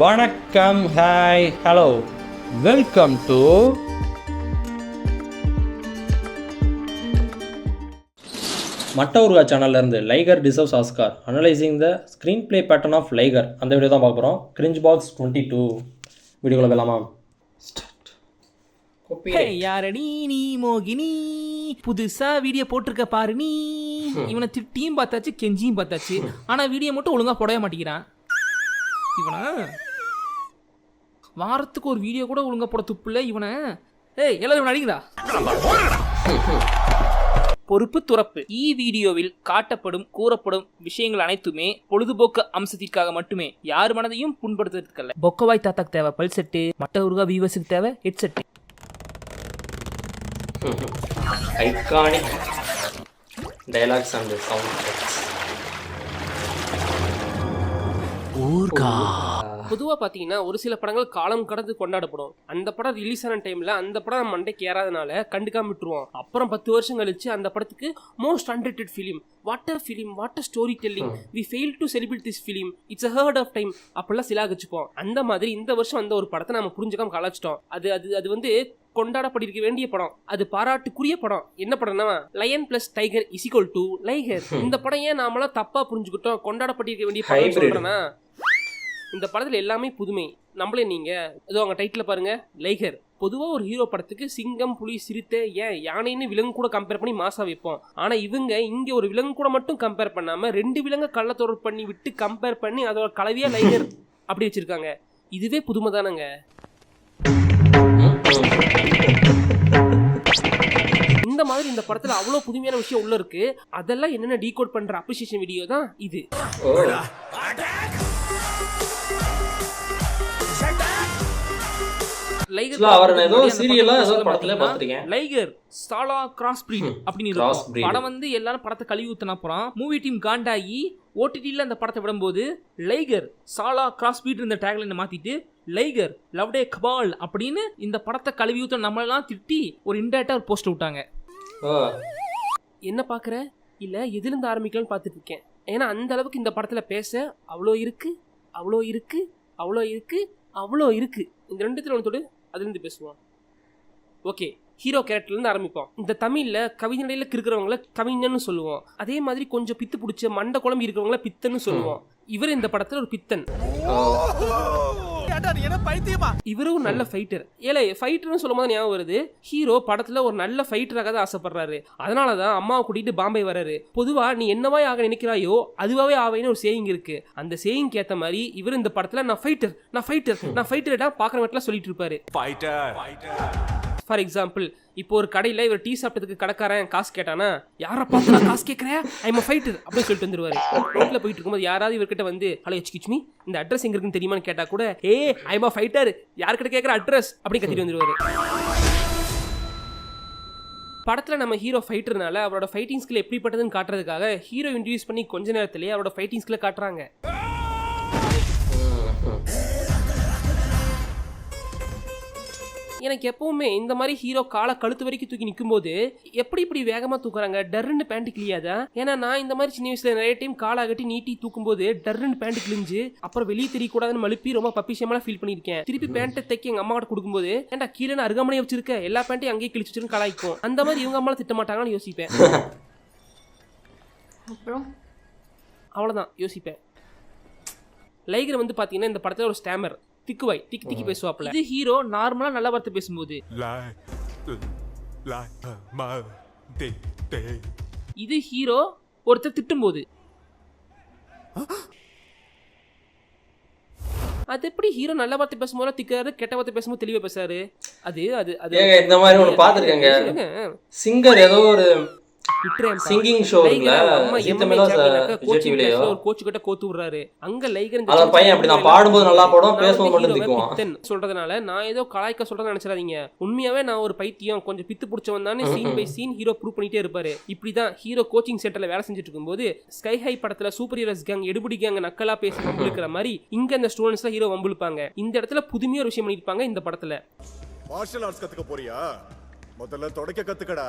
வணக்கம், hi, hello, welcome to மட்டவுருகா சேனல்லேருந்து Liger deserves Oscar analysing the screenplay pattern of Liger அந்த வீடியோ தான் பார்க்க போகிறோம். கிரிஞ்ச் பாக்ஸ் 22 வீடியோக்குள்ள போகலாமா? யாரடி நீ மோகினி, புதுசா வீடியோ போட்டிருக்க பாரு நீ. இவனை திட்டியும் பார்த்தாச்சு, கெஞ்சியும் பார்த்தாச்சு, ஆனா வீடியோ மட்டும் ஒழுங்கா போடவே மாட்டேங்கிறான். இவனா வாரத்துக்கு ஒரு வீடியோ கூட ஒழுங்கா போட துப்புல இவனை. எல்லாரும் அடிங்கடா. பொறுப்பு துறப்பு. வீடியோவில் காட்டப்படும் கூறப்படும் விஷயங்கள் அனைத்துமே பொழுதுபோக்கு அம்சத்திற்காக மட்டுமே, யார் மனதையும் புண்படுத்துறதுக்கல்ல. பொக்கவாய் தாத்தாக்கு தேவை பல் செட்டு, மட்ட உருகா வீவர்ஸுக்கு தேவை head set. Iconic dialogues and sound effects. பொதுவாக பார்த்தீங்கன்னா ஒரு சில படங்கள் காலம் கடந்து கொண்டாடப்படும். அந்த படம் ரிலீஸ் ஆன டைமில் அந்த படம் நம்ம மண்டைக்கு ஏறாதனால கண்டுக்காம விட்டுருவோம். அப்புறம் 10 வருஷம் கழிச்சு அந்த படத்துக்கு most underrated film, what a story telling, we fail to celebrate this film, it's a heart of time அப்படிலாம் சிலாகிச்சுப்போம். அந்த மாதிரி இந்த வருஷம் அந்த ஒரு படத்தை நம்ம புரிஞ்சுக்காம கலாச்சிட்டோம். அது வந்து கொண்டாடப்பட்டிருக்க வேண்டிய படம், அது பாராட்டுக்குரிய படம். என்ன படம்னா lion plus tiger is equal to liger. இந்த படம் ஏன் நாமெல்லாம் தப்பா புரிஞ்சுக்கிட்டோம், கொண்டாடப்பட்டிருக்க வேண்டிய படம் சொல்றேன்னா, இந்த படத்துல எல்லாமே புதுமை. நம்மளே நீங்க ஏதோ அவங்க டைட்டில் பாருங்க, லைகர். பொதுவாக ஒரு ஹீரோ படத்துக்கு சிங்கம், புலி, சிறுத்தை, ஏன் யானைன்னு விலங்கு கூட கம்பேர் பண்ணி மாசா வைப்போம். ஆனா இவங்க இங்க ஒரு விலங்கு கூட மட்டும் கம்பேர் பண்ணாம 2 விலங்கு கள்ளத்தொடர் பண்ணி விட்டு கம்பேர் பண்ணி அதோட கலவையா லைகர் அப்படி வச்சிருக்காங்க. இதுவே புதுமை தானங்க. இந்த மாதிரி இந்த படத்துல அவ்வளவு புதுமையான விஷயம் உள்ள இருக்கு. அதெல்லாம் என்னென்ன டீகோட் பண்ற அப்ரிசியேஷன் வீடியோ தான் இது. லைகர் சாலா கிராஸ் பிரீட் அப்படின்னு இருக்கும். படம் வந்து எல்லாரும் படத்தை கழுவி ஊத்தின அப்புறம் மூவி டீம் காண்டாகி ஓடிடில அந்த படத்தை விடும்போது லைகர் சாலா கிராஸ் பிரீட் இந்த டேக்லைனை மாத்திட்டு லைகர் லவ்டே கபால் அப்படின்னு இந்த படத்தை கழுவி ஊத்த நம்மளெல்லாம் திட்டி ஒரு இன்டேரக்டா ஒரு போஸ்ட் விட்டாங்க. என்ன பாக்குற இல்ல எதுல இருந்து ஆரம்பிக்கலாம்னு பார்த்துட்டு இருக்கேன். ஏன்னா அந்த அளவுக்கு இந்த படத்துல பேச அவ்வளோ இருக்கு. இந்த ரெண்டுத்துல ஒன்று அதுலேருந்து பேசுவோம். ஓகே, ஹீரோ கேரக்டர்லேருந்து ஆரம்பிப்போம். இந்த தமிழில் கவிஞடையில் இருக்கிறவங்கள கவிஞன்னு சொல்லுவோம். அதே மாதிரி கொஞ்சம் பித்து பிடிச்ச மண்டை குழம்பு இருக்கிறவங்கள பித்தன்னு சொல்லுவோம். இவர் இந்த படத்தில் ஒரு பித்தன். இவரும் நல்ல ஃபைட்டர். ஃபைட்டர்னு சொல்லும் போது ஞாபகம் வருது, ஹீரோ படத்துல ஒரு நல்ல ஃபைட்டராக தான் ஆசைப்படுறாரு. அதனாலதான் அம்மாவை கூட்டிட்டு பாம்பே வர்றாரு. பொதுவா நீ என்னவாய் ஆக நினைக்கிறாயோ அதுவாவே ஆவேன்னு ஒரு சேயிங் இருக்கு. அந்த சேயிங் ஏத்த மாதிரி இவர் இந்த படத்துல நான் ஃபைட்டர் பாக்குறவங்க சொல்லிட்டு இருப்பாரு. ஃபார் எக்ஸாம்பிள், இப்போ ஒரு கடையில் இவர் டீ சாப்பிட்டதுக்கு கடைக்காரன் காசு கேட்டானா, யாரை பார்த்து காசு கேட்குறேன், ஐம் ஃபைட்டர் அப்படின்னு சொல்லிட்டு வந்துருவாரு. ரோட்டில் போயிட்டு இருக்கும்போது யாராவது இவர்கிட்ட வந்து ஹலோ எக்ஸ்கியூஸ் இந்த அட்ரஸ் எங்க இருக்குன்னு தெரியுமான்னு கேட்டா கூட ஐம் ஃபைட்டர், யார்கிட்ட கேட்குற அட்ரஸ் அப்படி கத்திட்டு வந்துருவாரு. படத்தில் நம்ம ஹீரோ ஃபைட்டர்னால அவரோட ஃபைட்டிங் ஸ்கில் எப்படிப்பட்டதுன்னு காட்டுறதுக்காக ஹீரோ இன்ட்ரடியூஸ் பண்ணி கொஞ்ச நேரத்திலேயே அவரோட ஃபைட்டிங் ஸ்கில்லை காட்டுறாங்க. எனக்கு எப்பவுமே இந்த மாதிரி ஹீரோ காலை கழுத்து வரைக்கும் தூக்கி நிற்கும் போது எப்படி இப்படி வேகமா தூக்குறாங்க, டர்ன்னு பேண்ட் கிளியாதா? ஏன்னா நான் இந்த மாதிரி சின்ன வயசுல நிறைய டைம் காலை கட்டி நீட்டி தூக்கும் போது டர்ன்னு பேண்ட் கிழிஞ்சு அப்புறம் வெளியே தெரியக்கூடாதுன்னு மழுப்பி ரொம்ப பப்பிஷமா ஃபீல் பண்ணிருக்கேன். திருப்பி பேண்ட்டை தைக்க எங்க அம்மா கிட்ட கொடுக்கும்போது ஏன்டா கீழே அருகாமனையை வச்சிருக்க, எல்லா பேண்ட்டையும் அங்கேயே கிழிச்சு வச்சிருந்து கலாய்க்கும். அந்த மாதிரி இவங்க அம்மாவை திட்ட மாட்டாங்கன்னு யோசிப்பேன். அவ்வளவுதான் யோசிப்பேன். லைகர் வந்து பாத்தீங்கன்னா இந்த படத்துல ஒரு ஸ்டாமர், திக்குவாய் திக்கி பேசுவாப்ல. இது ஹீரோ நார்மலா நல்ல வார்த்தை பேசும்போது, இது ஹீரோ ஒருத்தர் திட்டும் போது. அது எப்படி ஹீரோ நல்ல வார்த்தை பேசும்போது திக்காரு, கெட்ட வார்த்தை பேசும்போது தெளிவா பேசாரு? அது அது அது இந்த மாதிரி ஒன்று பார்த்துருக்கேங்க. சிங்கர் ஏதோ ஒரு சிங்கிங் ஷோல ஒரு கோச் கிட்ட கோத்து விடுறாரு. அங்க லைகர் அந்த பையன் அப்படி நான் பாடும்போது நல்லா பாடும், பேசும்போது மட்டும் திக்குவான் சொல்றதுனால நான் ஏதோ கலாய்க்க சொல்றேன்னு நினைச்சிடாதீங்க. உண்மையாவே நான் ஒரு பைத்தியம், கொஞ்சம் பித்து பிடிச்சவன் தானே scene by scene hero prove பண்ணிட்டே இருப்பாரு. இப்படிதான் ஹீரோ கோச்சிங் சென்டர்ல வேலை செஞ்சுட்டு இருக்கும்போது ஸ்கை ஹை படத்துல சூப்பர் ஹீரோஸ் கேங் எடுபடி கேங் நக்கலா பேசி வம்பிழுக்கிற மாதிரி இங்க அந்த ஸ்டூடெண்ட்ஸ்ல ஹீரோ வம்பிழுப்பாங்க. இந்த இடத்துல புதுமையா ஒரு விஷயம் பண்ணிருப்பாங்க. இந்த படத்துல மார்ஷல் ஆர்ட்ஸ் கத்துக்க போறியா, முதல்ல தொடக்க கத்துக்கடா.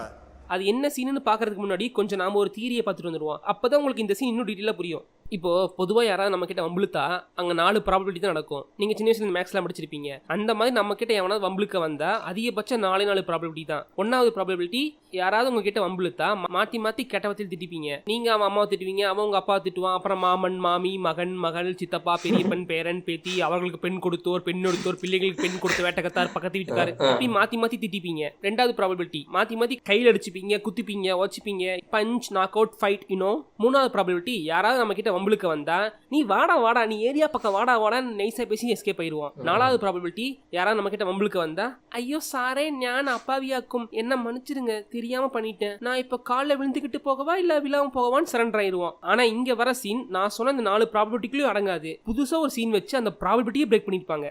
அது என்ன சீன்னு பாக்குறதுக்கு முன்னாடி கொஞ்சம் நாம ஒரு தியரியை பார்த்துட்டு வந்துடுவோம். அப்பதான் உங்களுக்கு இந்த சீன் இன்னும் டீட்டெயிலா புரியும். இப்போ பொதுவா யாராவது நம்ம கிட்ட வம்புழுத்தா அங்க 4 ப்ராபபிலிட்டி தான் நடக்கும். நீங்க சின்ன வயசுல மேக்ஸ்லாம் படிச்சிருப்பீங்க. அந்த மாதிரி நம்ம கிட்ட எவனாவது வம்புழுக்க வந்தா அதிகபட்சம் 4 ப்ராபபிலிட்டி தான். 1வது ப்ராபபிலிட்டி யாராவது உங்க கிட்ட வம்புழுத்தா மாத்தி மாத்தி கெட்ட வார்த்தையில் திட்டிப்பீங்க. நீங்க அவன் அம்மாவை திட்டுவீங்க, அவன் உங்க அப்பா திட்டுவான், அப்புறம் மாமன் மாமி மகன் மகள் சித்தப்பா பெரியப்பன் பேரன் பேத்தி, அவர்களுக்கு பெண் கொடுத்தோர் பெண் எடுத்தோர், பிள்ளைகளுக்கு பெண் கொடுத்த வேட்டக்கத்தார், பக்கத்து வீட்டுக்காரு, இப்படி மாத்தி மாத்தி திட்டிப்பீங்க. 2வது ப்ராபபிலிட்டி மாத்தி மாத்தி கையில் அடிச்சுப்பீங்க, குத்திப்பீங்க, வச்சுப்பீங்க, punch knock out fight you know. 3வது ப்ராபபிலிட்டி யாராவது நம்ம கிட்ட வம்புழுக்க வந்தா நீ வாடா நீ ஏரியா பக்கம் வாடான்னு நைஸா பேசி எஸ்கேப் ஆயிருவோம். 4வது ப்ராபபிலிட்டி யாராவது நம்ம கிட்ட வம்புழுக்க வந்தா ஐயோ சாரே ஞான் அப்பாவியாக்கும், என்ன மன்னிச்சிருங்க தெரியாம பண்ணிட்டேன், நான் இப்ப கால்ல விழுந்துகிட்டு போகவா இல்ல விழாம போகவான்னு சரண்டர் ஆயிருவோம். ஆனா இங்க வர சீன் நான் சொன்ன இந்த 4 ப்ராபபிலிட்டிக்குள்ளயும் அடங்காது. புதுசா ஒரு சீன் வச்சு அந்த ப்ராபபிலிட்டியை பிரேக் பண்ணிருப்பாங்க.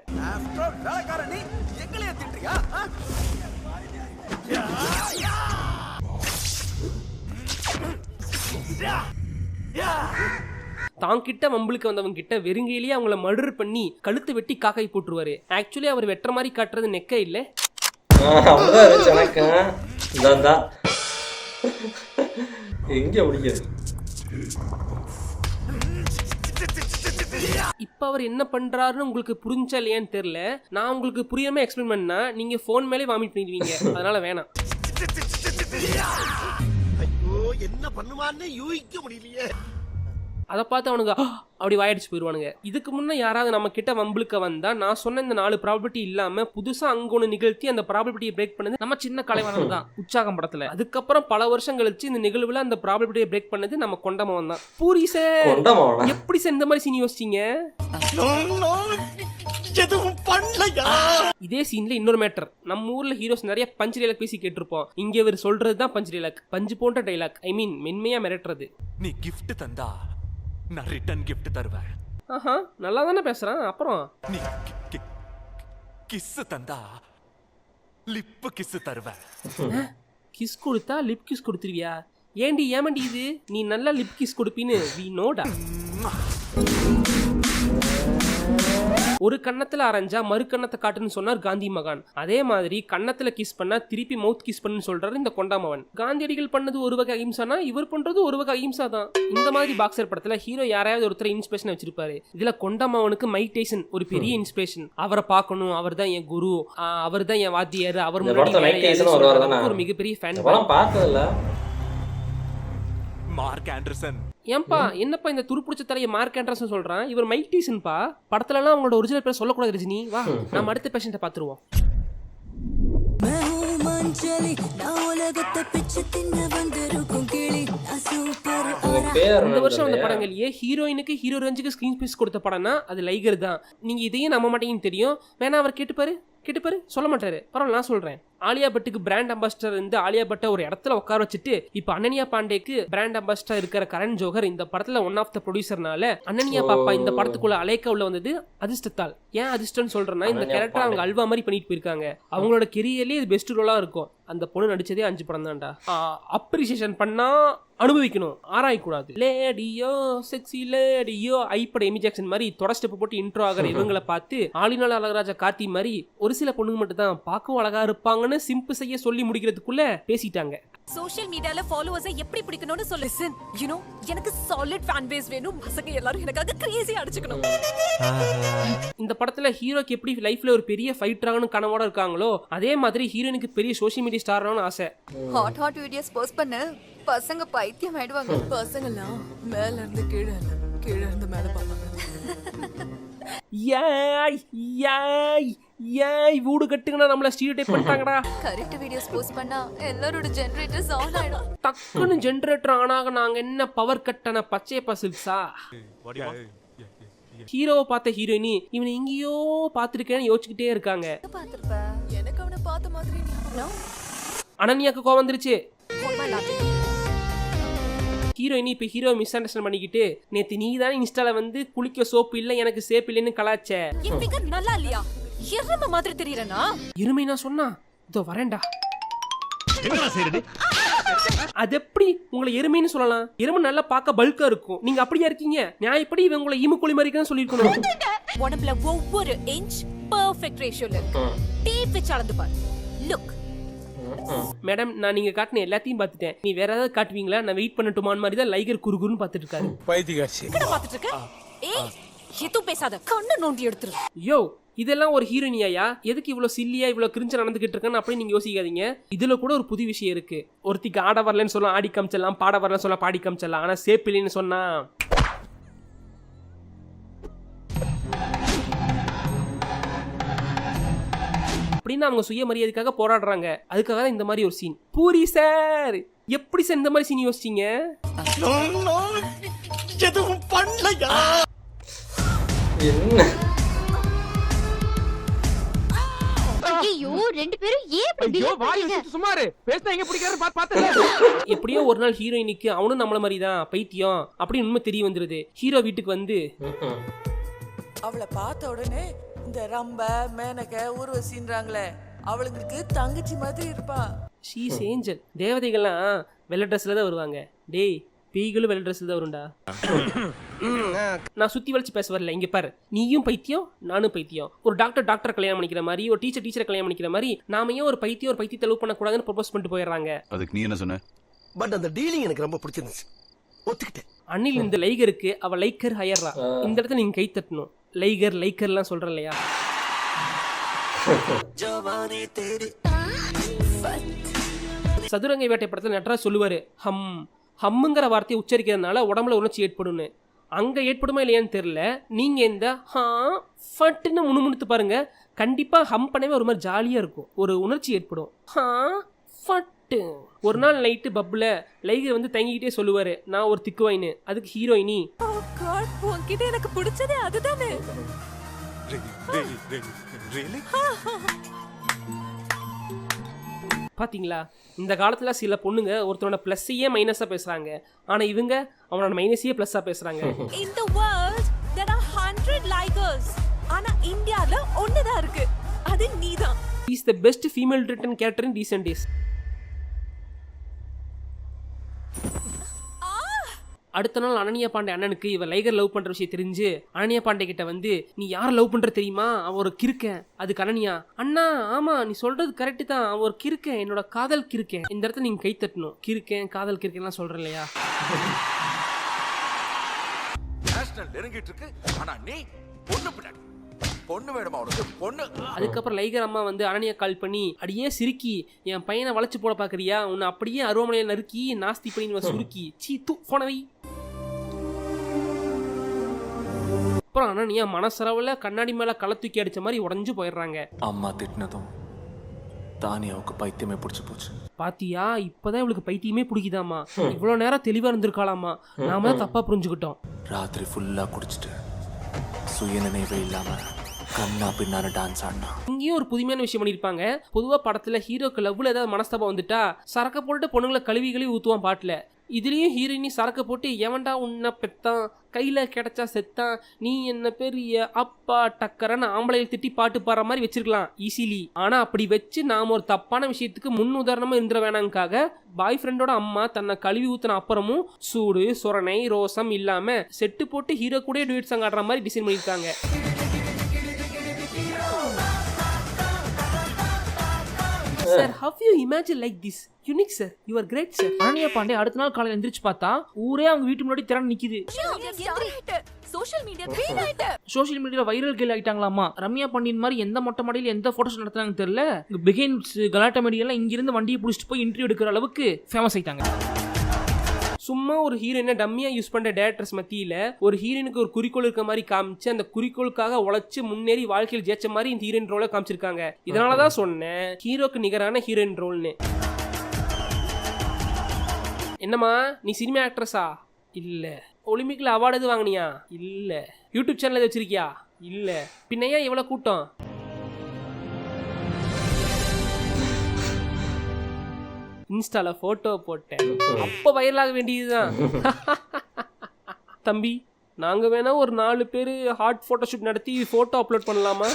தாங்கிட்ட வம்புளுக்கு வந்தவங்க கிட்ட வெறுங்கையிலேயே அவங்கள மர்டர் பண்ணி கழுத்து வெட்டி காக்காய் போட்டுருவாரு. ஆக்சுவலி அவர் வெட்டுற மாதிரி காட்டுறது நெக்க இல்ல, இப்ப அவர் என்ன பண்றாருன்னு உங்களுக்கு புரிஞ்சா இல்லையான்னு தெரியல. நான் உங்களுக்கு புரியாம எக்ஸ்பிளைன் பண்ணா நீங்க போன் மேலே வாமிட் பண்ணிடுவீங்க. அதனால வேணாம். என்ன பண்ணுவான்னு யூகிக்க முடியலையே. அதை பார்த்து அவனுங்க அப்படி வாயடிச்சு போயிடுவானுங்க. இதுக்கு முன்னே யாராவது நம்ம கிட்ட வம்புழுக்க வந்தா நான் சொன்ன இந்த 4 ப்ராபபிலிட்டி இல்லாம புதுசா அங்க ஒன்று நிகழ்த்தி அந்த ப்ராபபிலிட்டியை பிரேக் பண்ணது நம்ம சின்ன கலைவாணன் தான் உற்சாகம் படத்துல. அதுக்கப்புறம் பல வருஷம் கழிச்சு இந்த நிகழ்வுல அந்த ப்ராபபிலிட்டியை பிரேக் பண்ணது நம்ம கொண்டமவன் தான். பூரி சார் எப்படி சார் இந்த மாதிரி சீன் யோசிச்சீங்க? இதே சீன்ல இன்னொரு மேட்டர். நம்ம ஊர்ல ஹீரோஸ் நிறைய பஞ்ச் டைலாக் பேசி கேட்டிருப்போம். இங்க இவர் சொல்றதுதான் பஞ்ச் டைலாக். பஞ்சு போன்ற டைலாக், ஐ மீன் மென்மையா மிரட்டுறது. நீ கிஃப்ட் தந்தா நான் ரிட்டர்ன் கிஃப்ட் தருவேன். ஆஹா நல்லா தானே பேசுறான். அப்புறம் நீ கிஸ் தந்தா லிப் கிஸ் தருவேன். கிஸ் கொடுத்தா லிப் கிஸ் கொடுத்துருவியா? ஏண்டி ஏமாண்டி இது நீ நல்லா லிப் கிஸ் கொடுப்பின்னு வி நோடா. ஒரு கன்னத்துல அரைஞ்சா மறு கன்னத்தை காட்டுன்னு சொன்னார் காந்தி மகான். அதே மாதிரி கன்னத்துல கிஸ் பண்ணா திருப்பி மவுத் கிஸ் பண்ணு சொல்றாரு இந்த கொண்டாமவன். காந்தியடிகள் பண்ணது ஒரு வகை அஹிம்சானா இவர் பண்றது ஒரு வகை அஹிம்சா தான். இந்த மாதிரி பாக்ஸர் படத்துல ஹீரோ யாராவது ஒருத்தர் இன்ஸ்பிரேஷன் வச்சிருப்பாரு. இதுல கொண்டாமவனுக்கு மைக் டைசன் ஒரு பெரிய இன்ஸ்பிரேஷன். அவரை பார்க்கணும், அவர் தான் என் குரு, அவர் தான் என் வாத்தியாரு, அவர் முன்னாடி ஒரு மிகப்பெரிய ஃபேன். Mark Anderson. ஏன்பா என்னப்பா இந்த துருப்புடிச்ச தலையை மார்க் ஆண்டர்சன் சொல்றான்? இவர் மைக் டைசன்பா. படத்துல எல்லாம் அவங்களோட ஒரிஜினல் பேர் சொல்லக்கூடாது ரஜினி. வா நம்ம அடுத்த பேஷண்ட்டை பாத்துருவோம். இந்த வருஷம் அந்த படங்கள்லயே ஹீரோயினுக்கு ஹீரோ ரேஞ்சுக்கு ஸ்கிரீன் ஸ்பேஸ் கொடுத்த படம்னா அது லைகர் தான். நீங்க இதையும் நம்ப மாட்டீங்கன்னு தெரியும். வேணா அவர் கேட்டுப்பாரு சொல்ல மாட்டாரு. பரவாயில்ல நான் சொல்றேன். ஆலியா பட்டுக்கு பிராண்ட் அம்பாசிடர் இருந்து ஆலியா பட்டை ஒரு இடத்துல உட்கார வச்சுட்டு இப்ப அனன்யா பாண்டேக்கு பிராண்ட் அம்பாசிடர் இருக்கிற கரண் ஜோஹர் இந்த படத்துல ஒன் ஆஃப் த ப்ரொடியூசர்னால அனன்யா பாப்பா இந்த படத்துக்குள்ள அலேக்கா உள்ள வந்தது அதிர்ஷ்டத்தால். ஏன் அதிர்ஷ்டம் சொல்றேன்னா இந்த கேரக்டர் அவங்க அல்வா மாதிரி பண்ணிட்டு போயிருக்காங்க. அவங்களோட கெரியர்லயே இது பெஸ்ட் ரோலா இருக்கும். அந்த பொண்ணு நடிச்சதே 5 படம் தான்டா. அப்ரிசியேஷன் பண்ணா அனுபவிக்கணும், ஆராயக்கூடாது. லேடியோ செக்ஸி லேடியோ ஐப்பட எமி ஜாக்சன் மாதிரி தொட ஸ்டெப் போட்டு இன்ட்ரோ ஆகிற இவங்களை பார்த்து ஆளினால் அழகராஜா கார்த்தி மாதிரி ஒரு சில பொண்ணுங்க மட்டும் தான் பார்க்கவும் அழகா இருப்பாங்கன்னு சிம்பு செய்ய சொல்லி முடிக்கிறதுக்குள்ள பேசிட்டாங்க. சோஷியல் மீடியால ஃபாலோவர்ஸை எப்படி பிடிக்கணும்னு சொல்லு. யூ நோ எனக்கு சாலிட் ஃபேன் பேஸ் வேணும். பசங்க எல்லாரும் எனக்காக கிரேசி அடிச்சுக்கணும். இந்த படத்துல ஹீரோக்கு எப்படி லைஃப்ல ஒரு பெரிய ஃபைட்டராகனு கனவோட இருக்காங்களோ அதே மாதிரி ஹீரோனுக்கு பெரிய சோஷியல் மீடியா ஸ்டார் ஆகணும்னு ஆசை. ஹாட் வீடியோஸ் போஸ்ட் பண்ண பசங்க பைத்தியம் ஆயிடுவாங்க. பசங்கலாம் மேல இருந்து கீழே இருந்து மேல பார்ப்பாங்க. ஏய் வீடு கட்டுங்கனா நம்மள ஸ்டீரியோடைப் பண்ணிட்டாங்கடா. கரெக்ட் வீடியோஸ் போஸ்ட் பண்ணா எல்லாரோட ஜெனரேட்டர்ஸ் ஆன் ஆயிடும். டக்குன்னு ஜெனரேட்டர் ஆன் ஆக நாங்க என்ன பவர் கட்டான பச்சை பசில்ஸா? ஹீரோவை பார்த்த ஹீரோயினி இவனை எங்கேயோ பார்த்துருக்கேன்னு யோசிச்சுக்கிட்டே இருக்காங்க. எனக்கு அவனை பார்த்த மாதிரி அனன்யாக்கு கோவம் வந்துருச்சு. ஹீரோயினி இப்ப ஹீரோ மிஸ் அண்டர்ஸ்டாண்ட் பண்ணிக்கிட்டு நேத்து நீ தானே இன்ஸ்டால வந்து குளிக்க சோப்பு இல்ல எனக்கு சேப்பு இல்லைன்னு கலாச்ச. நல்லா இல்லையா? எருமை மாதிரி தெரியறனா? எருமை நான் சொன்னா இதோ வரேன்டா. அது எப்படி உங்களை எருமைன்னு சொல்லலாம்? எருமை நல்லா பார்க்க பல்கா இருக்கும். நீங்க அப்படியா இருக்கீங்க? நான் எப்படி இவங்க உங்களை ஈமுக்குழி மாதிரி இருக்குன்னு சொல்லிருக்கணும். உடம்புல ஒவ்வொரு இன்ச் பெர்ஃபெக்ட் ரேஷியோல இருக்கு. டீப் வச்சு அளந்து பாரு. லுக் மேடம் நான் நீங்க காட்டின எல்லாத்தையும் பார்த்துட்டேன், நீ வேற ஏதாவது காட்டுவீங்களா, நான் வெயிட் பண்ணட்டுமான்னு மாதிரி தான் லைகர் குறுகுறுன்னு பார்த்துட்டு இருக்காரு. பார்த்துட்டு இருக்க. ஏய் எதுவும் பேசாத, கண்ணை நோண்டி எடுத்துரு. யோ இதெல்லாம் ஒரு ஹீரோயினியா, எதுக்கு இவ்வளவு சில்லியா இவ்வளவு கிரிஞ்சா நடந்துகிட்டு இருக்கேன்னு அப்படி நீங்க யோசிக்காதீங்க. இதுல கூட ஒரு புது விஷயம் இருக்கு. ஒருத்திக்கு ஆட வரலன்னு சொல்ல ஆடி காமிச்சிடலாம், பாட வரலன்னு சொல்ல பாடி காமிச்சிடலாம், ஆனா சேப்பிலின்னு சொன்னா அப்படின்னு அவங்க சுயமரியாதைக்காக போராடுறாங்க. அதுக்காக தான் இந்த மாதிரி ஒரு சீன். பூரி சார் எப்படி சார் இந்த மாதிரி சீன் யோசிச்சீங்க? என்ன ஐயோ ரெண்டு பேரும் ஏன் இப்படி delete பண்றீங்க? சுமாரு பேசினா எங்க பிடிக்காரு பாத்து. எப்படியோ ஒரு நாள் ஹீரோயினுக்கு அவனும் நம்மள மாதிரி தான் பைத்தியம் அப்படின்னு உண்மை தெரிய வந்துருது. ஹீரோ வீட்டுக்கு வந்து அவளை பார்த்த உடனே இந்த ரம்ப மேனக ஊர்வசின்றாங்களே அவளுங்களுக்கு தங்கச்சி மாதிரி இருப்பா. She's angel. தேவதைகள்லாம் வெள்ளை ட்ரெஸ்ல தான் வருவாங்க. டேய் பேய்களும் வெள்ளை ட்ரெஸ்ல தான் வரும்டா. நான் சுத்தி வளைச்சு பேச வரல. இங்க பாரு, நீயும் பைத்தியம் நானும் பைத்தியம். ஒரு டாக்டர் கல்யாணம் பண்ணிக்கிற மாதிரி, ஒரு டீச்சர் கல்யாணம் பண்ணிக்கிற மாதிரி நாம ஏன் ஒரு பைத்தியத்தை லவ் பண்ணக்கூடாதுன்னு ப்ரொபோஸ் பண்ணிட்டு போயிடுறாங்க. அதுக்கு நீ என்ன சொன்ன? பட் அந்த டீலிங் எனக்கு ரொம்ப பிடிச்சிருந்துச்சு, ஒத்துக்கிட்டேன். அண்ணில் இந்த லைகருக்கு அவ லைக்கர் ஹையர்ரா. இந்த இடத்துல நீங்க கை தட்டணும். லைக்கர்லாம் சொல்றேன் இல்லையா? சதுரங்க வேட்டை படத்துல நட்ராஜ் சொல்லுவாரு, ஹம்முங்கிற வார்த்தையை உச்சரிக்கிறதுனால உடம்புல உணர்ச்சி ஏற்படும்னு. அங்க ஏற்படுமா இல்லையான்னு தெரியல. நீங்க இந்த ஃபட்டுன்னு முணுமுணுத்து பாருங்க, கண்டிப்பா ஹம் பண்ணவே ஒரு மாதிரி ஜாலியா இருக்கும், ஒரு உணர்ச்சி ஏற்படும். ஃபட்டு. ஒரு நாள் நைட்டு பப்ல லைகர் வந்து தங்கிக்கிட்டே சொல்லுவாரு, நான் ஒரு திக்குவாயின்னு. அதுக்கு ஹீரோயினி, ஓ காட், உன்கிட்ட எனக்கு பிடிச்சதே அதுதானே. பாத்தீங்களா, இந்த காலத்துல சில பொண்ணுங்க ஒருத்தரோட பிளஸ்ஸையே மைனஸா பேசுறாங்க, ஆனா இவங்க அவனோட மைனஸையே பிளஸ்ஸா பேசுறாங்க. In the world there are 100 Ligers, ஆனா இந்தியால ஒண்ணுதான் இருக்கு, அது நீதான். He is the best female written character in recent days. அடுத்த நாள் அனன்யா பாண்டே அண்ணனுக்கு இவ லைகர் லவ் பண்ற விஷயம் தெரிஞ்சு அனன்யா பாண்டே கிட்ட வந்து, நீ யார லவ் பண்ற தெரியுமா, அவ ஒரு கிறுக்கன். அதுக்கு அனன்யா, அண்ணா ஆமா நீ சொல்றது கரெக்ட் தான், அவ ஒரு கிறுக்கன், என்னோட காதல் கிறுக்கன். இந்த இடத்துல நீங்க கை தட்டணும். கிறுக்கன் காதல் கிறுக்கன்லாம் சொல்றேன் இல்லையா? நேஷனல் நெருங்கிட்டு இருக்கு, ஆனா நீ பொண்ணு பின்னாடி பொண்ணு வேணுமா உனக்கு பொண்ணு. அதுக்கப்புறம் லைகர் அம்மா வந்து அனன்யா கால் பண்ணி, அடியே சிரிக்கி என் பையனை வளைச்சு போட பாக்குறியா, உன்னை அப்படியே அருவமனையில நறுக்கி நாஸ்தி பண்ணி சுருக்கி சீ தூ போனவை. அப்புறம் அனன்யா மனசரவுல கண்ணாடி மேல களை தூக்கி அடிச்ச மாதிரி உடஞ்சு போயிடுறாங்க. அம்மா திட்டினதும் தானியாவுக்கு பைத்தியமே பிடிச்சு போச்சு. பாத்தியா, இப்பதான் இவளுக்கு பைத்தியமே பிடிக்குதாமா. இவ்வளவு நேரம் தெளிவா இருந்திருக்காளாமா, நாம தான் தப்பா புரிஞ்சுக்கிட்டோம். ராத்திரி ஃபுல்லா குடிச்சிட்டு சுயநினைவே இல்லாம கண்ணா பின்னால டான்ஸ் ஆடினா. இங்கேயும் ஒரு புதுமையான விஷயம் பண்ணிருப்பாங்க. பொதுவா படத்துல ஹீரோக்கு லவ்ல ஏதாவது மனஸ்தாபம் வந்துட்டா சரக்க போட்டு பொண்ணுங்களை கழுவி ஊத்துவான் பாட்டுல. இதுலயும் ஹீரோயினி சரக்க போட்டு, எவன்டா உன்னை பெத்தான், கையில கிடைச்சா செத்தான், நீ என்ன பெரிய அப்பா டக்கரன்னு ஆம்பளையில் திட்டி பாட்டு பாடுற மாதிரி வச்சிருக்கலாம் ஈஸிலி. ஆனா அப்படி வச்சு நாம ஒரு தப்பான விஷயத்துக்கு முன் உதாரணமா இருந்துட வேணாங்காக பாய் ஃப்ரெண்டோட அம்மா தன்னை கழுவி ஊத்தின அப்புறமும் சூடு சொரணை ரோசம் இல்லாம செட்டு போட்டு ஹீரோ கூட டுவேட் சாங் ஆடுற மாதிரி டிசைன் பண்ணிருக்காங்க. Sir, how you imagine like this? Unique sir, you are great sir. Ananya Pandey அடுத்த நாள் காலையில எந்திரிச்சு பார்த்தா ஊரே அவங்க வீட்டு முன்னாடி திரண்டு நிக்குது. சோஷியல் மீடியா ட்ரெண்ட் ஆயிட்டு, சோஷியல் மீடியால வைரல் கேள் ஆயிட்டாங்களாமா. ரம்யா பாண்டியன் மாதிரி எந்த மொட்டை மாடியில எந்த போட்டோஸ் நடத்துறாங்கன்னு தெரியல. பிகைன்ஸ் கலாட்டா மீடியால இங்க இருந்து வண்டியை புடிச்சிட்டு போய் இன்டர்வியூ எடுக்கிற அளவுக்கு ஃபேமஸ் ஆயிட்டாங்க. சும்மா ஒரு ஹீரோயினை டம்மியா யூஸ் பண்ற டேரக்டர்ஸ் மத்தியில ஒரு ஹீரோயினுக்கு ஒரு குறிக்கோள் இருக்க மாதிரி காமிச்சு அந்த குறிக்கோளுக்காக உழைச்சு முன்னேறி வாழ்க்கையில் ஜெயிச்ச மாதிரி இந்த ஹீரோயின் ரோலை காமிச்சிருக்காங்க. இதனாலதான் சொன்னேன் ஹீரோக்கு நிகரான ஹீரோயின் ரோல்னு. என்னம்மா நீ சினிமா ஆக்ட்ரஸா? இல்ல. ஒலிம்பிக்ல அவார்டு எது வாங்கினியா? இல்ல. யூடியூப் சேனல் எது வச்சிருக்கியா? இல்ல. பின்ன ஏன் இவ்வளவு கூட்டம்? இன்ஸ்டால போட்டோ போட்டேன், அப்ப வைரலாக வேண்டியதுதான். தம்பி நாங்க வேணா ஒரு 4 பேரு ஹாட் போட்டோஷூட் நடத்தி போட்டோ அப்லோட் பண்ணலாமா?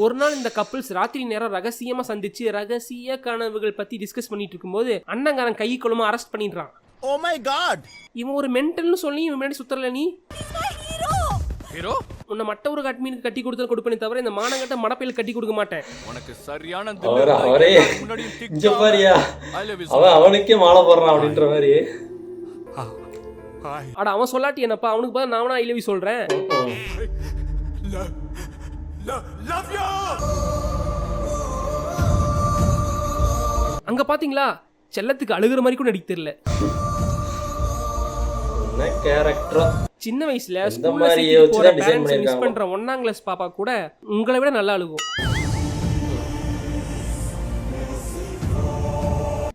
ஒரு நாள் இந்த கப்பிள்ஸ் ராத்திரி நேரம் ரகசியமா சந்திச்சு ரகசிய கனவுகள் பத்தி டிஸ்கஸ் பண்ணிட்டு இருக்கும்போது அண்ணங்காரன் கை கொள்ளுமா அரெஸ்ட் பண்ணிடுறான். ஓ மை காட், இவன் ஒரு மென்டல்னு சொல்லி இவன் முன்னாடி சுத்தரல. நீ ஹீரோ உன்னை மட்ட ஒரு அட்மீனுக்கு கட்டி கொடுப்பேனே தவிர இந்த மானங்கட்ட மடப்பையில் கட்டி கொடுக்க மாட்டேன். உனக்கு சரியான அவரே இங்க பாரியா அவனுக்கே மாலை போடுறான் அப்படின்ற மாதிரி. அட அவன் சொல்லாட்டி என்னப்பா, அவனுக்கு பதிலா நான் ஐ லவ் யூ சொல்றேன். அங்க பாத்தீங்களா, செல்லத்துக்கு அழுகுற மாதிரி கூட நடிக்க தெரியல. சின்ன வயசுல ஸ்கூல்ல மிஸ் பண்ற 1ஆம் கிளாஸ் பாப்பா கூட உங்களை விட நல்லா அழுகும்.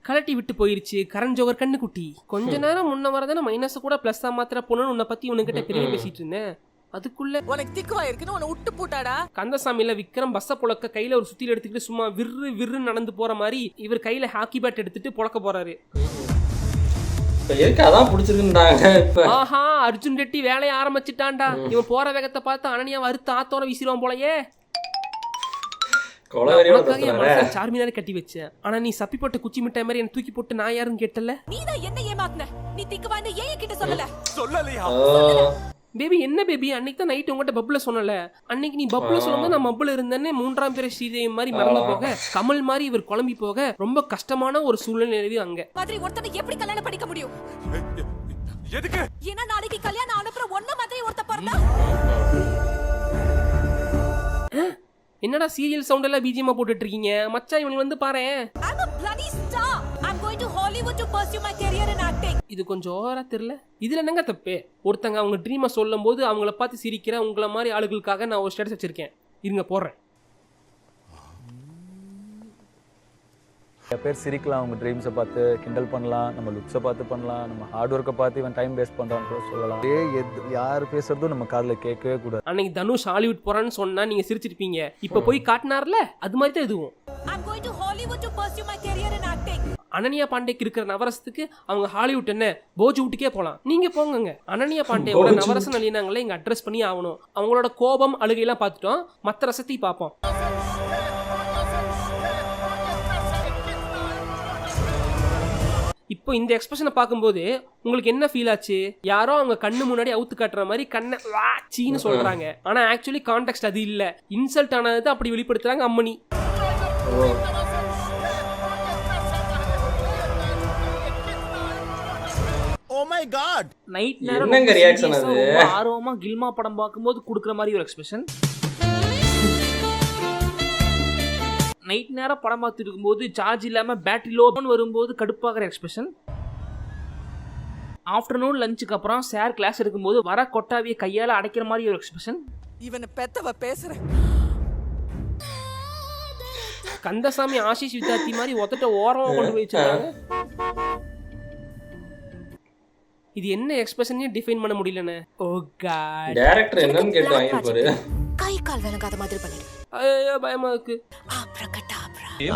கலட்டி விட்டு போயிருச்சு கரண் ஜோகர் கண்ணு குட்டி. கொஞ்ச நேரம் முன்ன வரதானே மைனஸ் கூட பிளஸ் மாத்திர பொண்ணு உன்னை பத்தி உனக்கிட்ட பெரிய பேசிட்டு இருந்தேன். அதுக்குள்ள உனக்கு திக்குவா இருக்குன்னு உன்னை விட்டு போட்டாடா. கந்தசாமியில விக்ரம் பஸ்ஸ புழக்க கையில ஒரு சுத்தில எடுத்துக்கிட்டு சும்மா விறு விறு நடந்து போற மாதிரி இவர் கையில ஹாக்கி பேட் எடுத்துட்டு புழக்க போறாரு. ஆஹா, அர்ஜுன் ரெட்டி வேலையை ஆரம்பிச்சுட்டான்டா. இவன் போற வேகத்தை பார்த்து அனன்யா வறுத்து ஆத்தோர வீசிடுவான் போலயே. சார்மினாரு கட்டி வச்சேன், ஆனா நீ சப்பி போட்ட குச்சி மிட்டாய் மாதிரி என்ன தூக்கி போட்டு நான் யாருன்னு கேட்டல. நீதான் என்ன ஏமாத்துன? நீ திக்குவான்னு ஏன் கிட்ட சொல்லல? சொல்லலையா? பேபி என்ன பேபி, அன்னைக்கு தான் நைட் உங்ககிட்ட பப்புல சொன்னல. அன்னைக்கு நீ பப்புல சொல்லும்போது நான் பப்புல இருந்தேன்னு 3ஆம் பேர ஸ்ரீதேவி மாதிரி மறந்து போக, கமல் மாதிரி இவர் குழம்பி போக ரொம்ப கஷ்டமான ஒரு சூழ்நிலை நிலவி அங்க. மாதிரி ஒருத்தனை எப்படி கல்யாணம் பண்ணிக்க முடியும்? எதுக்கு? ஏன்னா நாளைக்கு கல்யாணம் அனுப்புற ஒன்ன மாதிரி ஒருத்த பிறந்தா. என்னடா சீரியல் சவுண்ட் எல்லாம் பிஜிஎம் போட்டுட்டு இருக்கீங்க மச்சான்? இவனுக்கு வந்து பாறேன். I'm a bloody star. I'm going to Hollywood to pursue my career in acting. இது கொஞ்சம் ஓவரா தெரியல. இதுல என்னங்க தப்பு? ஒருத்தங்க அவங்க ட்ரீமை சொல்லும் போது அவங்கள பார்த்து சிரிக்கிற உங்களை மாதிரி ஆளுகளுக்காக நான் ஒரு ஸ்டேட்டஸ் வச்சிருக்கேன், இருங்க போடுறேன். நிறைய பேர் சிரிக்கலாம், அவங்க ட்ரீம்ஸை பார்த்து கிண்டல் பண்ணலாம், நம்ம லுக்ஸை பார்த்து பண்ணலாம், நம்ம ஹார்ட் ஒர்க்கை பார்த்து இவன் டைம் வேஸ்ட் பண்ணுறான்னு சொல்லலாம். யார் பேசுறதும் நம்ம காதில் கேட்கவே கூடாது. அன்னைக்கு தனுஷ் ஹாலிவுட் போறான்னு சொன்னா நீங்க சிரிச்சிருப்பீங்க, இப்போ போய் காட்டினார்ல அது மாதிரி தான் இதுவும். I'm going to Hollywood to pursue my career in acting. Ananya பாண்டேக்கு இருக்கிற நவரசத்துக்கு அவங்க ஹாலிவுட் என்ன போஜ் வீட்டுக்கே போகலாம். நீங்க போங்க. அனன்யா பாண்டேயோட நவரசன் அழினாங்களே இங்க அட்ரஸ் பண்ணி ஆகணும். அவங்களோட கோபம் அழுகையெல்லாம் பார்த்துட்டோம், மற்ற ரசத்தை பார்ப்போம். இப்போ இந்த எக்ஸ்பிரஷனை பார்க்கும்போது உங்களுக்கு என்ன ஃபீல் ஆச்சு? யாரோ அவங்க கண்ணு முன்னாடி அவுத்து காட்டுற மாதிரி கண்ணை சீன்னு சொல்றாங்க, ஆனா ஆக்சுவலி கான்டெக்ஸ்ட் அது இல்ல. இன்சல்ட் ஆனது அப்படி வெளிப்படுத்துறாங்க அம்மணி. Oh my god. நைட் நேரம் ஆர்வமா கில்மா படம் பார்க்கும்போது கொடுக்குற மாதிரி ஒரு எக்ஸ்பிரஷன். நைட் நேரம் படம் பார்த்துட்டு இருக்கும்போது சார்ஜ் இல்லாமல் பேட்டரி லோன்னு வரும்போது கடுப்பாகிற எக்ஸ்பிரஷன். ஆஃப்டர்நூன் லஞ்சுக்கு அப்புறம் சார் கிளாஸ் எடுக்கும்போது வர கொட்டாவியை கையால் அடைக்கிற மாதிரி ஒரு எக்ஸ்பிரஷன். இவனை பெத்தவ பேசுற. கந்தசாமி ஆஷிஷ் வித்யார்த்தி மாதிரி ஒத்தட்ட ஓரமாக கொண்டு போய் வச்சிருக்காங்க. இது என்ன எக்ஸ்பிரஷனே டிஃபைன் பண்ண முடியலனே. ஓ காட், டைரக்டர் என்னன்னு கேட்டு வாங்கிருப்பாரு. கை கால் விளங்காத மாதிரி பண்ணிடு. ஐயோ பயமா இருக்கு.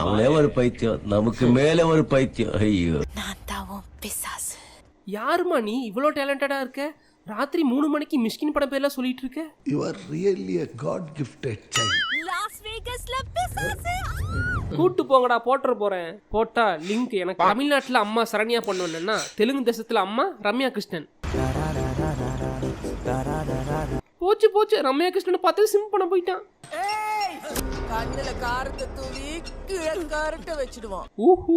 அவளே ஒரு பைத்தியம், நமக்கு மேல ஒரு பைத்தியம். ஐயோ, நான் தான் பிசாசு. யாருமா நீ இவ்வளோ டேலண்டடா இருக்க? ராத்திரி 3 மணிக்கு மிஷ்கின் படம் பேர்லாம் சொல்லிட்டு இருக்க. You are really a god gifted child. லாஸ் வேகஸ்ல பிசாசு. கூட்டு போங்கடா, போட்டுற போறேன். போட்டா லிங்க். எனக்கு தமிழ்நாட்டுல அம்மா சரண்யா பொண்ணுன்னா தெலுங்கு தேசத்துல அம்மா ரம்யா கிருஷ்ணன். போச்சு ரம்யா கிருஷ்ணன் பார்த்து சிம் பண்ண போயிட்டான். கண்ணுல காரத்தை தூவி கீழே கரண்ட வச்சிடுவான். ஊஹூ,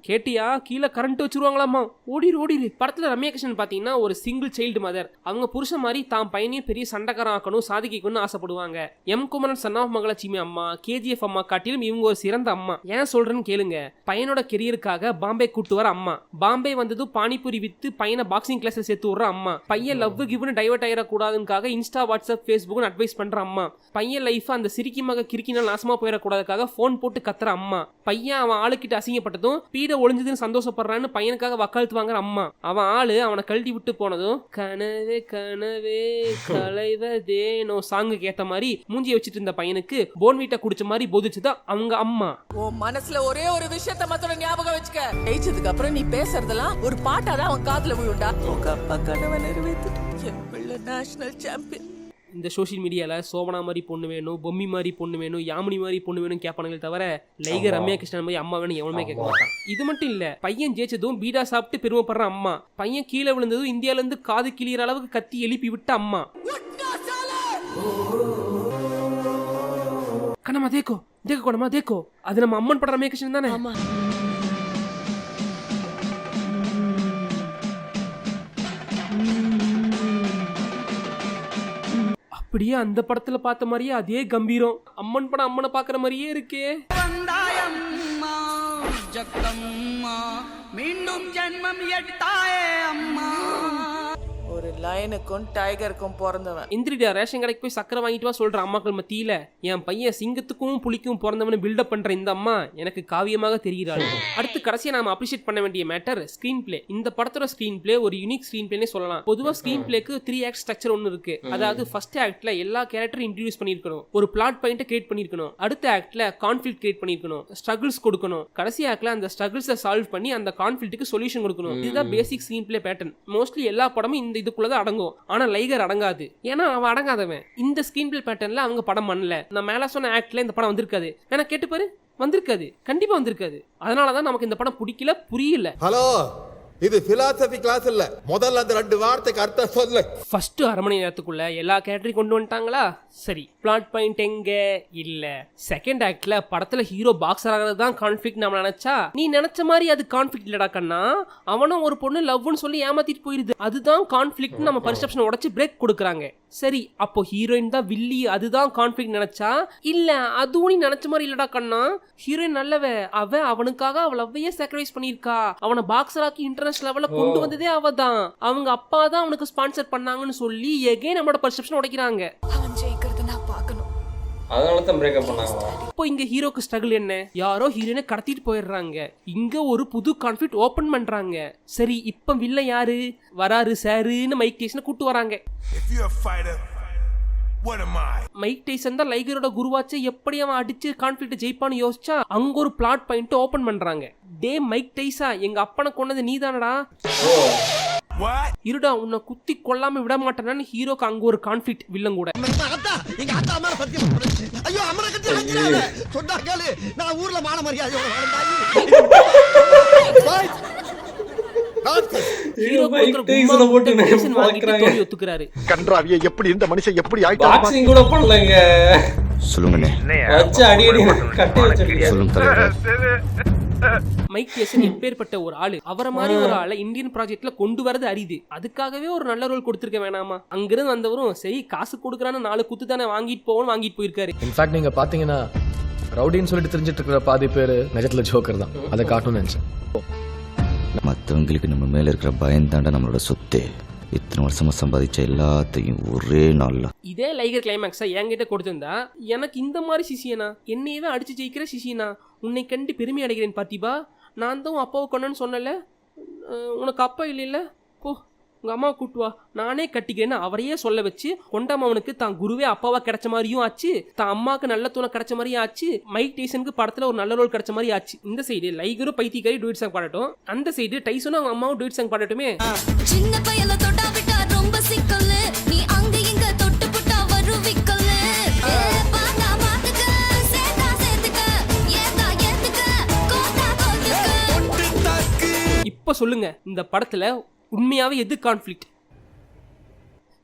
கேட்டியா? கீழே கரண்ட் வச்சிருவாங்களாமா. ஓடிரு. படத்துல ரம்யா கிருஷ்ணன் பாத்தீங்கன்னா ஒரு சிங்கிள் சைல்டு மதர். அவங்க புருஷன் மாதிரி தான் பையனையும் பெரிய சண்டைக்காரன் ஆக்கணும், சாதிக்கணும்னு ஆசைப்படுவாங்க. M Kumaran son of Mahalakshmi அம்மா, கேஜிஎஃப் அம்மா காட்டிலும் இவங்க ஒரு சிறந்த அம்மா. ஏன் சொல்றேன்னு கேளுங்க. பையனோட கெரியருக்காக பாம்பே கூட்டு வர அம்மா. பாம்பே வந்ததும் பானிபூரி வித்து பையனை பாக்ஸிங் கிளாஸ் சேர்த்து விடுற அம்மா. பையன் லவ் கிவ்னு டைவர்ட் ஆயிடக்கூடாதுக்காக இன்ஸ்டா வாட்ஸ்அப் ஃபேஸ்புக் அட்வைஸ் பண்ற அம்மா. பையன் லைஃப் அந்த சிரிக்கி மக கிறுக்கினால் நாசமா போயிடக்கூடாதுக்காக போன் போட்டு கத்துற அம்மா. பையன் அவன் ஆளுக்கிட்ட அசிங்கப்பட்டதும் பீட ஒளிஞ்சதுன்னு சந்தோஷப்படுறான்னு பையனுக்காக வக்காலத்து வாங்குற அம்மா. அவன் ஆளு அவனை கழட்டி விட்டு போனதும் கனவே கனவே கலைவதேனோ சாங்குக்கு ஏத்த மாதிரி மூஞ்சி வச்சுட்டு இருந்த பையனுக்கு போன்வீட்டா குடிச்ச மாதிரி போதிச்சுதான் அவங்க அம்மா. உன் மனசுல ஒரே ஒரு விஷயத்த மாத்திர ஞாபகம் வச்சுக்க. ஜெயிச்சதுக்கு அப்புறம் நீ பேசுறதெல்லாம் ஒரு பாட்டாதான் அவன் காதுல விழுண்டா. உங்க அப்பா கனவை நிறைவேற்றிட்டு என் பிள்ளை நேஷனல் சாம்பியன். இந்த சோஷியல் மீடியால சோபனா மாதிரி பொண்ணு வேணும், பொம்மி மாதிரி பொண்ணு வேணும், யாமினி மாதிரி பொண்ணு வேணும் கேட்பானுங்களே தவிர லைகர் ரம்யா கிருஷ்ணன் மாதிரி அம்மா வேணும் எவனுமே கேட்க மாட்டான். இது மட்டும் இல்ல, பையன் ஜெயிச்சதும் பீடா சாப்பிட்டு பெருமைப்படுற அம்மா. பையன் கீழே விழுந்ததும் இந்தியால இருந்து காது கிளியற அளவுக்கு கத்தி எழுப்பி விட்ட அம்மா. கண்ணம்மா தேக்கோ தேக்கோ கொடமா தேக்கோ, அது நம்ம அம்மன் படம் ரமேஷன் தானே? அப்படியே அந்த படத்துல பார்த்த மாதிரியே அதே கம்பீரம், அம்மன் படம் அம்மனை பாக்குற மாதிரியே இருக்கே. மீண்டும் ஜென்மம் எடுத்தாயே அம்மா. ஒரு லயனுக்கும் டைகருக்கும் பிறந்தவன். இந்திரிடா ரேஷன் கடைக்கு போய் சக்கரை வாங்கிட்டு வா சொல்ற அம்மாக்கள் மத்தியில என் பையன் சிங்கத்துக்கும் புலிக்கும் பிறந்தவனு பில்டப் பண்ற இந்த அம்மா எனக்கு காவியமாக தெரிகிறாள். அடுத்து கடைசியா நாம அப்ரிஷியேட் பண்ண வேண்டிய மேட்டர் ஸ்கிரீன் பிளே. இந்த படத்தோட ஸ்கிரீன் பிளே ஒரு யூனிக் ஸ்கிரீன் பிளேனே சொல்லலாம். பொதுவா ஸ்கிரீன் பிளேக்கு 3 ஆக்ட் ஸ்ட்ரக்சர் ஒன்னு இருக்கு. அதாவது ஃபர்ஸ்ட் ஆக்ட்ல எல்லா கேரக்டரும் இன்ட்ரோடியூஸ் பண்ணிருக்கணும், ஒரு பிளாட் பாயிண்ட் கிரியேட் பண்ணிருக்கணும். அடுத்த ஆக்ட்ல கான்ஃபிளிக்ட் கிரியேட் பண்ணிருக்கணும், ஸ்ட்ரகிள்ஸ் கொடுக்கணும். கடைசி ஆக்ட்ல அந்த ஸ்ட்ரகிள்ஸை சால்வ் பண்ணி அந்த கான்ஃபிளிக்ட்டுக்கு சொல்யூஷன் கொடுக்கணும். இதுதான் பேசிக் ஸ்கிரீன் பிளே பேட்டர்ன். மோஸ்ட்லி எல்லா படமும் இந்த இதுக்குள்ளதான் அடங்கும். ஆனா லைகர் அடங்காது, ஏன்னா அவன் அடங்காதவன். இந்த ஸ்கிரீன் பிளே பேட்டர்ன்ல அவங்க படம் பண்ணல. நான் மேல சொன்ன ஆக்ட்ல இந்த படம் வந்திருக்காது. வேணா கேட்டு பாரு, வந்திருக்காது, கண்டிப்பா வந்திருக்காது. அதனாலதான் நமக்கு இந்த படம் பிடிக்கல, புரியல. ஹலோ, இது பிலாசபி கிளாஸ் இல்ல. முதல்ல அந்த 2 வார்த்தைக்கு அர்த்தம் சொல்லு. ஃபர்ஸ்ட் அரை மணி நேரத்துக்குள்ள எல்லா கேரக்டரையும் கொண்டு வந்துட்டாங்களா? சரி, பிளாட் பாயிண்ட் எங்க இல்ல. செகண்ட் ஆக்ட்ல படத்துல ஹீரோ பாக்ஸர் ஆகிறது தான் கான்ஃபிளிக்ட் நம்ம நினைச்சா, நீ நினைச்ச மாதிரி அது கான்ஃபிளிக்ட் இல்லடா கண்ணா. அவனும் ஒரு பொண்ணு லவ்னு சொல்லி ஏமாத்திட்டு போயிருது, அதுதான் கான்ஃபிளிக்ட். நம்ம பர்செப்ஷன் உடைச்சு பிரேக் கொடுக்குறாங்க. சரி, அப்போ ஹீரோயின் தான் வில்லி, அதுதான் கான்ஃபிளிக்ட் நினைச்சா, இல்ல அதுவும் நீ நினைச்ச மாதிரி இல்லடா கண்ணா. ஹீரோயின் நல்லவ, அவனுக்காக அவ லவ்வையே சாக்ரிஃபைஸ் பண்ணிருக்கா. அவனை பாக்ஸர் ஆக்கி இன்டர்நேஷனல் லெவல்ல கொண்டு வந்ததே அவதான். அவங்க அப்பா தான் அவனுக்கு ஸ்பான்சர் பண்ணாங்கன்னு சொல்லி எகைன் நம்மளோட பர்செப்ஷன் உடைக்கிறாங்க. அவன் ஜெயிக்கிறத நான் பார்க்கணும். அதனால தான் பிரேக்கப் பண்ணாங்களா? இப்போ இங்க ஹீரோக்கு ஸ்ட்ரகிள் என்ன? யாரோ ஹீரோயினை கடத்திட்டு போயிடுறாங்க. இங்க ஒரு புது கான்ஃபிளிக்ட் ஓபன் பண்றாங்க. சரி, இப்போ வில்ல யாரு வராரு? சாருன்னு மைக் டைசனை கூட்டு வராங்க. மைக் டைசன் தான் லைகரோட குருவாச்சு. எப்படி அவன் அடிச்சு கான்ஃபிளிக்ட் ஜெயிப்பான்னு யோசிச்சா அங்க ஒரு பிளாட் பாயிண்ட் ஓபன் பண்றாங்க. டே மைக் டைசா, எங்க அப்பனை கொன்னது நீதானடா. இருடா, உன்னை குத்தி கொல்லாம விட மாட்டேன்னு ஹீரோக்கு அங்க ஒரு கான்ஃபிளிக்ட் வில்லன் கூட. கன்றாவியை எப்படி இந்த மனுஷன் எப்படி பாக்ஸிங் கூட பண்ணலங்க. சொல்லுங்கண்ணே. வச்சு அடி அடி கட்டி வச்சிருக்கீங்க. சொல்லுங்க தலைவர். மைக் டைசன் எப்பேற்பட்ட ஒரு ஆளு. அவரை மாதிரி ஒரு ஆளை இந்தியன் ப்ராஜெக்ட்ல கொண்டு வரது அரிது. அதுக்காகவே ஒரு நல்ல ரோல் கொடுத்துருக்க வேணாமா? அங்கிருந்து வந்தவரும் சரி காசு கொடுக்குறான்னு 4 குத்து தானே வாங்கிட்டு போவோம், வாங்கிட்டு போயிருக்காரு. இன்ஃபேக்ட் நீங்க பாத்தீங்கன்னா ரவுடின்னு சொல்லிட்டு தெரிஞ்சிட்டு இருக்கிற பாதி பேர் நிஜத்துல ஜோக்கர் தான். அதை காட்டணும்னு நினைச்சேன். மற்றவங்களுக்கு நம்ம மேல இருக்கிற பயம் தாண்டா நம்மளோட சொத்து. இத்தனை வருஷமா சம்பாதிச்ச எல்லாத்தையும் ஒரே நாள்ல. இதே லைகர் கிளைமேக்ஸா என்கிட்ட கொடுத்திருந்தா எனக்கு இந்த மாதிரி சிசியனா, என்னையவே அடிச்சு ஜெயிக்கிற சிசியனா, உன்னை கண்டு பெருமை அடைகிறேன் பார்த்திபா. நான் தான் உன் அப்பாவை கொண்டேன்னு சொன்னல, உனக்கு அப்பா இல்லைல்ல, போ உங்க அம்மாவை கூட்டு வா, நானே கட்டிக்கிறேன்னு அவரையே சொல்ல வச்சு கொண்டமாவனுக்கு தான் குருவே அப்பாவா கிடைச்ச மாதிரியும் ஆச்சு, தான் அம்மாவுக்கு நல்ல துணை கிடைச்ச மாதிரியும் ஆச்சு, மைக் டைசனுக்கு படத்துல ஒரு நல்ல ரோல் கிடைச்ச மாதிரி ஆச்சு. இந்த சைடு லைகரும் பைத்தியக்காரி டூயிட் சாங் பாடட்டும், அந்த சைடு டைசனும் அவங்க அம்மாவும் டூயிட் சாங் பாடட்டுமே. சின்ன பையல தொட்டா விட்டா ரொம்ப சிக்கல், நீ அங்க இங்க தொட்டு புட்டா வரும் விக்கல். இப்ப சொல்லுங்க, இந்த படத்துல உண்மையாவே எது கான்ஃபிளிக்ட்?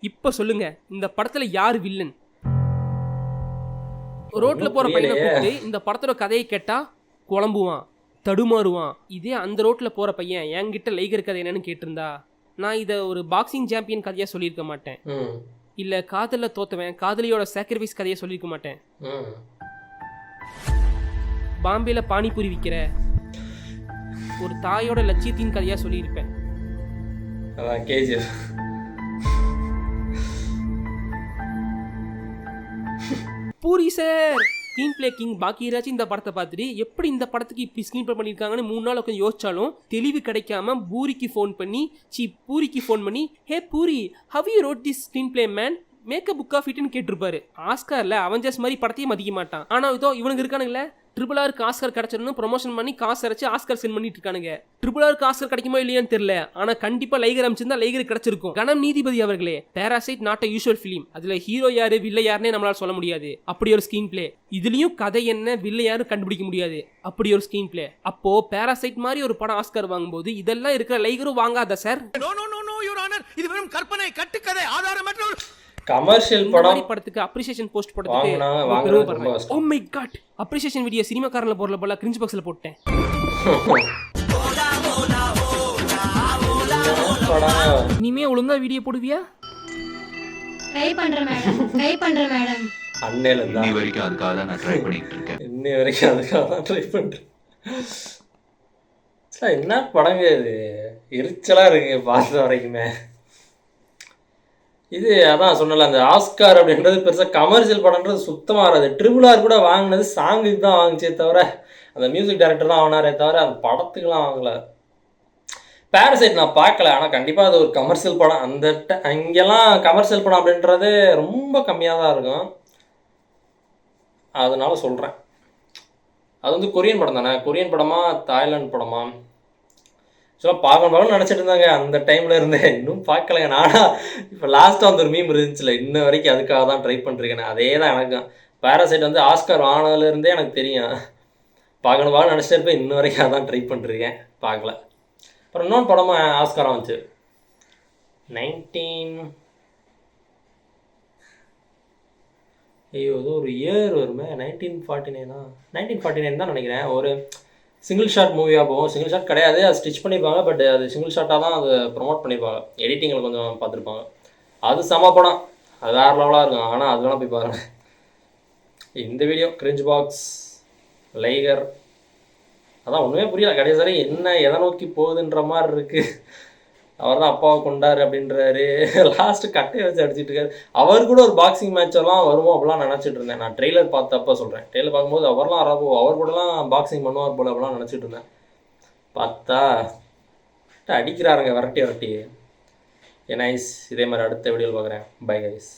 இப்ப சொல்லுங்க, இந்த படத்துல யாரு வில்லன்? ரோட்ல போற பையனை கூப்பிட்டு இந்த படத்தோட கதையை கேட்டா குழம்புவான், தடுமாறுவான். இதே அந்த ரோட்ல போற பையன் என்கிட்ட லைகர் கதை என்னன்னு கேட்டிருந்தா நான் இதை ஒரு பாக்ஸிங் சாம்பியன் கதையா சொல்லியிருக்க மாட்டேன், இல்ல காதல தோத்தவன் காதலியோட சாக்ரிஃபைஸ் கதையை சொல்லியிருக்க மாட்டேன், பாம்பேல பானிபூரி விற்கிற ஒரு தாயோட லட்சியத்தின் கதையா சொல்லியிருப்பேன். Puri sir screen play king Bhagyaraj இந்த படத்தை பார்த்துட்டு எப்படி இந்த படத்துக்கு இப்படி ஸ்கிரீன் பிளே பண்ணியிருக்காங்கன்னு 3 நாள் உட்காந்து யோசிச்சாலும் தெளிவு கிடைக்காம பூரிக்கு ஃபோன் பண்ணி hey Puri, how you wrote this screenplay man, make a book of இட்னு கேட்டிருப்பாரு. ஆஸ்கார்ல அவெஞ்சர்ஸ் மாதிரி படத்தையும் மதிக்க மாட்டான். ஆனா இதோ இவனுக்கு இருக்கானுங்களே, RRRக்கு ஆஸ்கர் கிடைச்சிடணும் ப்ரொமோஷன் பண்ணி காசு அரைச்சு ஆஸ்கர் சென்ட் பண்ணிட்டு இருக்கானுங்க. RRRக்கு ஆஸ்கர் கிடைக்குமா இல்லையான்னு தெரியல, ஆனா கண்டிப்பா லைகர் அமைச்சிருந்தா லைகர் கிடைச்சிருக்கும். கணம் நீதிபதி அவர்களே, parasite not a usual film. அதுல ஹீரோ யாரு வில்ல யாருன்னே நம்மளால சொல்ல முடியாது, அப்படி ஒரு ஸ்கிரீன் பிளே. இதுலயும் கதை என்ன வில்ல யாரு கண்டுபிடிக்க முடியாது, அப்படி ஒரு ஸ்கிரீன் பிளே. அப்போ பேராசைட் மாதிரி ஒரு படம் ஆஸ்கர் வாங்கும்போது இதெல்லாம் இருக்கிற லைகரும் வாங்காத சார். இது வெறும் கற்பனை, கட்டுக்கதை, ஆதாரமற்ற கமர்ஷியல் இந்த படம் மாதிரி படத்துக்கு அப்ரிசியேஷன் போஸ்ட் போட்டதுக்கு வாங்குனாங்க, ரொம்ப வாங்குறது ரொம்ப பெருமைப்படுறேன். கஷ்டம். Oh my god, appreciation video சினிமாக்காரன்ல போறல போல கிரிஞ்ச் பாக்ஸ்ல போட்டேன். படம் இனிமே ஒழுங்கா வீடியோ போடுவியா? ட்ரை பண்றேன் மேடம் அன்னையில இருந்தா இன்னி வரைக்கும் அதுக்காக தான் நான் ட்ரை பண்ணிட்டு இருக்கேன். இன்னி வரைக்கும் அதுக்காக தான் ட்ரை பண்ணுறேன். சார் என்ன படங்க இது, எரிச்சலாக இருக்குங்க பார்த்த வரைக்குமே. இது அதான் சொன்னல, அந்த ஆஸ்கார் அப்படின்றது பெருசாக கமர்ஷியல் படம்ன்றது சுத்தமாக வராது. RRR கூட வாங்கினது சாங்குக்கு தான் வாங்கிச்சே தவிர, அந்த மியூசிக் டைரக்டர் தான் வாங்கினாரே தவிர அந்த படத்துக்குலாம் வாங்கலை. பேரசைட் நான் பார்க்கல, ஆனால் கண்டிப்பாக அது ஒரு கமர்ஷியல் படம். அந்த அங்கெல்லாம் கமர்ஷியல் படம் அப்படின்றது ரொம்ப கம்மியாக தான் இருக்கும். அதனால சொல்கிறேன். அது வந்து கொரியன் படம் தானே, கொரியன் படமா தாய்லாந்து படமா ஆக்சுவலாக பார்க்கணும்னு நினச்சிட்டு இருந்தாங்க அந்த டைமில் இருந்தேன். இன்னும் பார்க்கலங்க. நானா இப்போ லாஸ்ட்டாக வந்து ஒரு மீம் இருந்துச்சுல, இன்ன வரைக்கும் அதுக்காக தான் ட்ரை பண்ணிருக்கேன். அதே தான் எனக்கும். பேரசைட் வந்து ஆஸ்கார் வாங்கினதுலேருந்தே எனக்கு தெரியும். பார்க்கணும் நினச்சிட்டு இருப்பேன். இன்ன வரைக்கும் அதான் ட்ரை பண்ணிருக்கேன், பார்க்கல. அப்புறம் இன்னொன்று படமாக ஆஸ்காரம் வந்துச்சு, 19 ஏதோ ஒரு இயர் வருமே, 1949 தான் நினைக்கிறேன். ஒரு சிங்கிள் ஷாட் மூவியாக போகும். சிங்கிள் ஷாட் கிடையாது, அது ஸ்டிச் பண்ணியிருப்பாங்க. பட் அது சிங்கிள் ஷாட்டாக தான் அது ப்ரொமோட் பண்ணியிருப்பாங்க. எடிட்டிங்கில் கொஞ்சம் பார்த்துருப்பாங்க. அது செம படம், அது வேறு லெவலாக இருக்கும். ஆனால் அது வேணால் போய் பாருங்கள். இந்த வீடியோ கிரிஞ்ச் பாக்ஸ் லைகர் அதான் ஒன்றுமே புரியல. கடைசி வரை என்ன எதை நோக்கி போகுதுன்ற மாதிரி இருக்குது. அவர் தான் அப்பாவை கொண்டாரு அப்படின்றாரு. லாஸ்ட்டு கட்டையை வச்சு அடிச்சிட்டு இருக்காரு. அவர் கூட ஒரு பாக்ஸிங் மேட்ச் எல்லாம் வருமோ அப்படிலாம் நினச்சிட்டு இருந்தேன். நான் ட்ரெய்லர் பார்த்தப்ப சொல்கிறேன். ட்ரெய்லர் பார்க்கும்போது அவர் கூடலாம் பாக்ஸிங் பண்ணுவார் போல அப்படிலாம் நினச்சிட்டு இருந்தேன். பார்த்தா அடிக்கிறாருங்க, விரட்டி. நைஸ். இதே மாதிரி அடுத்த வீடியோவில் பார்க்குறேன். Bye guys.